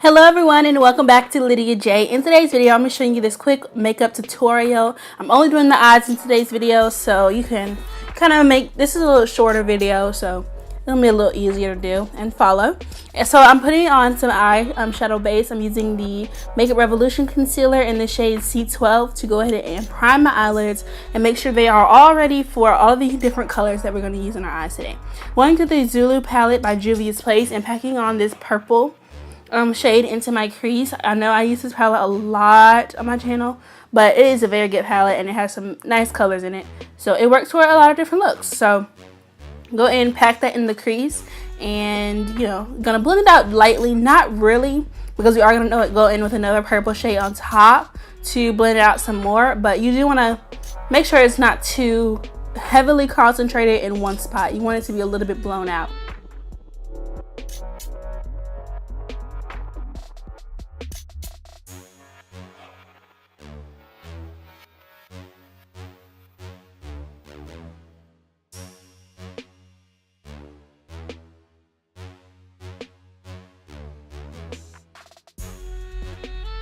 Hello everyone and welcome back to Lydia J. In today's video, I'm going to show you this quick makeup tutorial. I'm only doing the eyes in today's video, so you can kind of this is a little shorter video, so it'll be a little easier to do and follow. And so I'm putting on some eyeshadow base. I'm using the Makeup Revolution concealer in the shade C12 to go ahead and prime my eyelids and make sure they are all ready for all the different colors that we're going to use in our eyes today. Going to the Zulu palette by Juvia's Place and packing on this purple shade into my crease. I know I use this palette a lot on my channel, but it is a very good palette and it has some nice colors in it, so it works for a lot of different looks. So go ahead and pack that in the crease, and gonna blend it out lightly, not really, because we are gonna go in with another purple shade on top to blend it out some more, but you do want to make sure it's not too heavily concentrated in one spot. You want it to be a little bit blown out.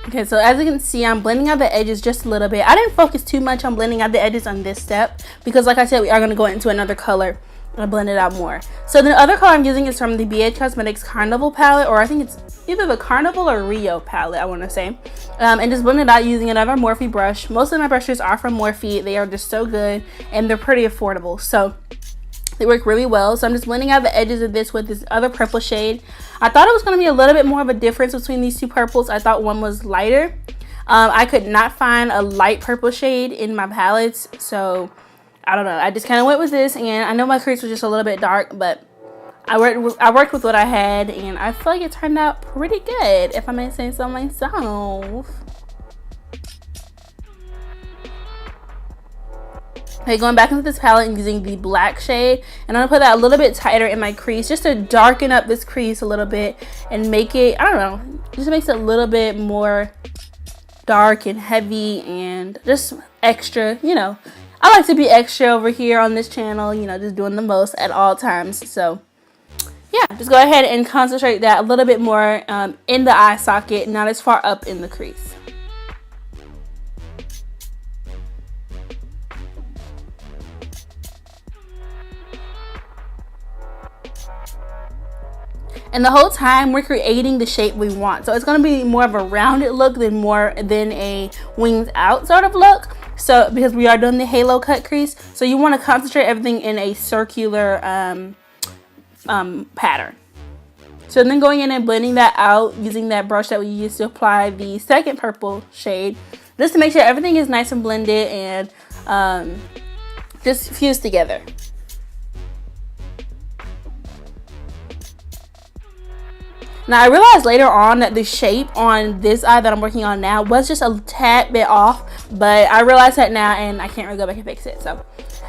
Okay, so as you can see, I'm blending out the edges just a little bit. I didn't focus too much on blending out the edges on this step because, like I said, we are going to go into another color and blend it out more. So the other color I'm using is from the BH Cosmetics Carnival palette, or I think it's either the Carnival or Rio palette, I want to say. And just blend it out using another Morphe brush. Most of my brushes are from Morphe. They are just so good and they're pretty affordable, so they work really well. So I'm just blending out the edges of this with this other purple shade. I thought it was going to be a little bit more of a difference between these two purples. I thought one was lighter. I could not find a light purple shade in my palettes, so I don't know. I just kind of went with this, and I know my crease was just a little bit dark, but I worked with what I had, and I feel like it turned out pretty good, if I may say so myself. Okay, going back into this palette and using the black shade, and I'm gonna put that a little bit tighter in my crease just to darken up this crease a little bit and make it, I don't know, just makes it a little bit more dark and heavy and just extra. I like to be extra over here on this channel, just doing the most at all times. So yeah, just go ahead and concentrate that a little bit more in the eye socket, not as far up in the crease. And the whole time we're creating the shape we want. So it's going to be more of a rounded look than a wings out sort of look. So because we are doing the halo cut crease, so you want to concentrate everything in a circular pattern. So then going in and blending that out using that brush that we used to apply the second purple shade, just to make sure everything is nice and blended and just fused together. Now I realized later on that the shape on this eye that I'm working on now was just a tad bit off, but I realized that now and I can't really go back and fix it. So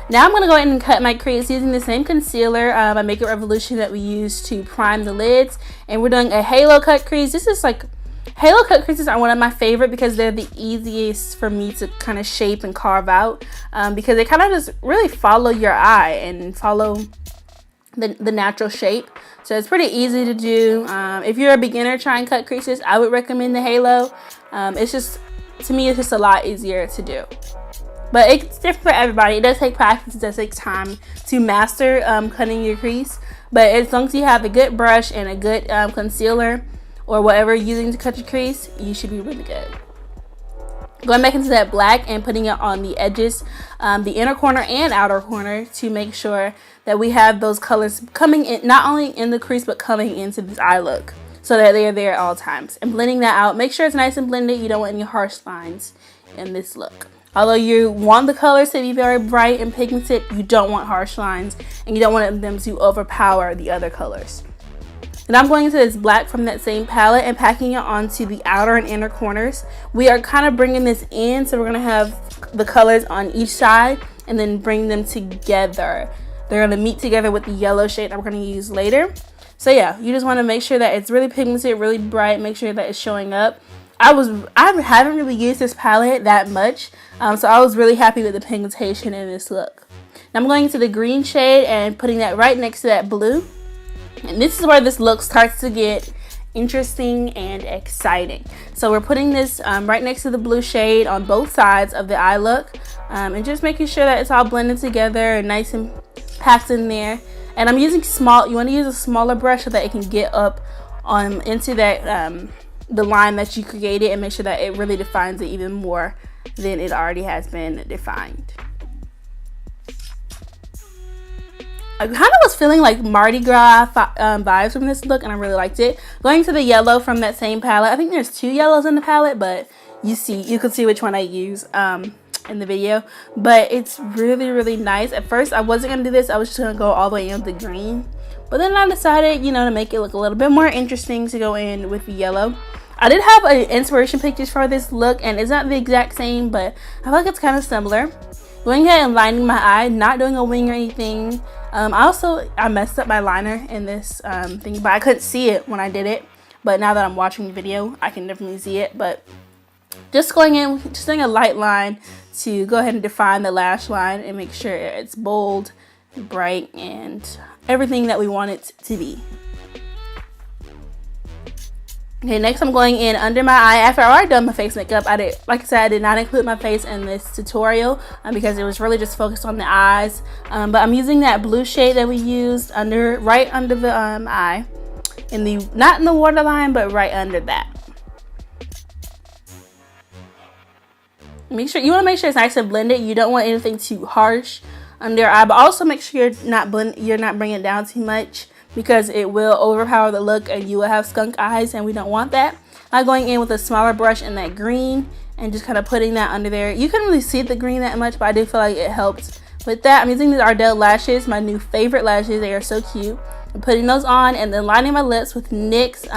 now I'm going to go ahead and cut my crease using the same concealer by Makeup Revolution that we used to prime the lids, and we're doing a halo cut crease. This is like, halo cut creases are one of my favorite because they're the easiest for me to kind of shape and carve out because they kind of just really follow your eye and follow the natural shape. So it's pretty easy to do. If you're a beginner trying cut creases, I would recommend the halo. It's just, to me, it's just a lot easier to do. But it's different for everybody. It does take practice. It does take time to master cutting your crease. But as long as you have a good brush and a good concealer or whatever you're using to cut your crease, you should be really good. Going back into that black and putting it on the edges, the inner corner and outer corner, to make sure that we have those colors coming in, not only in the crease, but coming into this eye look, so that they are there at all times. And blending that out, make sure it's nice and blended. You don't want any harsh lines in this look. Although you want the colors to be very bright and pigmented, you don't want harsh lines, and you don't want them to overpower the other colors. And I'm going into this black from that same palette and packing it onto the outer and inner corners. We are kind of bringing this in, so we're going to have the colors on each side and then bring them together. They're going to meet together with the yellow shade that we're going to use later. So yeah, you just want to make sure that it's really pigmented, really bright, make sure that it's showing up. I haven't really used this palette that much, so I was really happy with the pigmentation in this look. Now I'm going into the green shade and putting that right next to that blue. And this is where this look starts to get interesting and exciting. So we're putting this right next to the blue shade on both sides of the eye look, and just making sure that it's all blended together and nice and packed in there. And I'm using you want to use a smaller brush so that it can get up into that the line that you created, and make sure that it really defines it even more than it already has been defined. I kind of was feeling like Mardi Gras vibes from this look, and I really liked it. Going to the yellow from that same palette. I think there's 2 yellows in the palette, but you can see which one I use in the video. But it's really, really nice. At first, I wasn't going to do this. I was just going to go all the way in with the green. But then I decided, to make it look a little bit more interesting, to go in with the yellow. I did have inspiration pictures for this look, and it's not the exact same, but I feel like it's kind of similar. Going ahead and lining my eye, not doing a wing or anything. I messed up my liner in this thing, but I couldn't see it when I did it. But now that I'm watching the video, I can definitely see it. But just going in, just doing a light line to go ahead and define the lash line and make sure it's bold, bright, and everything that we want it to be. Okay, next I'm going in under my eye. After I already done my face makeup, like I said, I did not include my face in this tutorial because it was really just focused on the eyes. But I'm using that blue shade that we used right under the eye, not in the waterline, but right under that. You want to make sure it's nice and blended. You don't want anything too harsh under your eye, but also make sure you're not bringing it down too much, because it will overpower the look and you will have skunk eyes, and we don't want that. I'm going in with a smaller brush in that green and just kind of putting that under there. You couldn't really see the green that much, but I do feel like it helped with that. I'm using these Ardell lashes, my new favorite lashes. They are so cute. I'm putting those on and then lining my lips with NYX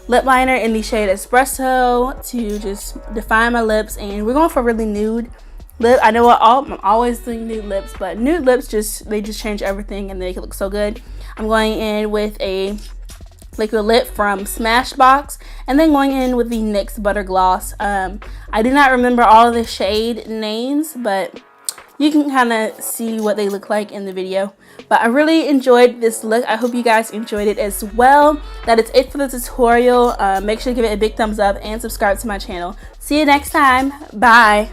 lip liner in the shade Espresso to just define my lips. And we're going for really nude lip. I know I'm always doing nude lips, but nude lips they just change everything and they make it look so good. I'm going in with a liquid lip from Smashbox, and then going in with the NYX Butter Gloss. I do not remember all of the shade names, but you can kind of see what they look like in the video. But I really enjoyed this look. I hope you guys enjoyed it as well. That is it for the tutorial. Make sure to give it a big thumbs up and subscribe to my channel. See you next time. Bye.